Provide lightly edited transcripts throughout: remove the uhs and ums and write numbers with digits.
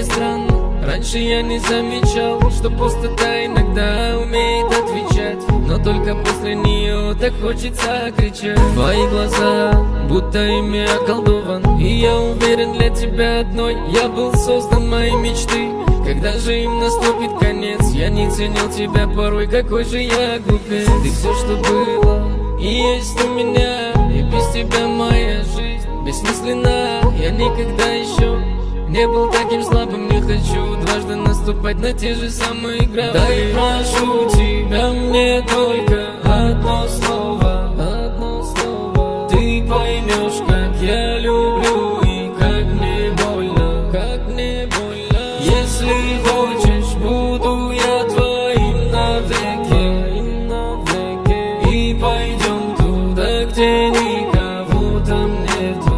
странно. Раньше я не замечал, что пустота иногда умеет отвечать, но только после нее так хочется кричать. Твои глаза, будто ими околдован, и я уверен, для тебя одной я был создан, мои мечты. Когда же им наступит конец, я не ценил тебя порой, какой же я глупец. Ты все, что было и есть у меня, и без тебя моя жизнь бессмысленна. Я никогда еще не был таким слабым, не хочу дважды наступать на те же самые грабли. Да и прошу тебя, мне только одно слово, ты поймешь, как я люблю и как мне больно, Если хочешь, буду я твоим навеки, и пойдем туда, где никого там нету,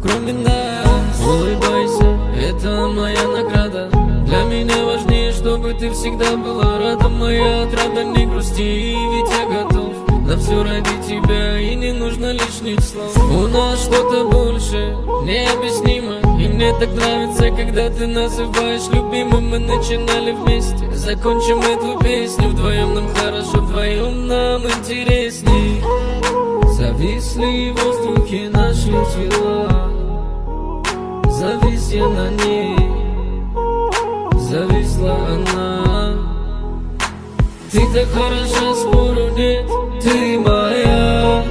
кроме нас. Улыбайся, это моя награда. Для меня важнее, чтобы ты всегда была рада. Моя отрада, не грусти, ведь я готов на все ради тебя, и не нужно лишних слов. У нас что-то больше, необъяснимо, и мне так нравится, когда ты называешь любимым. Мы начинали вместе, закончим эту песню вдвоем. Нам хорошо, вдвоем нам интересней. Зависли в воздухе наши тела, завис я на ней, зависла она. Ты так хороша, спору нет, ты моя.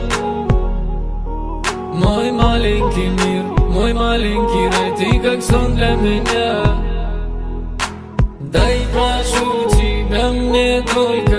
Мой маленький мир, мой маленький рай, ты как сон для меня. Дай прошу тебя, мне только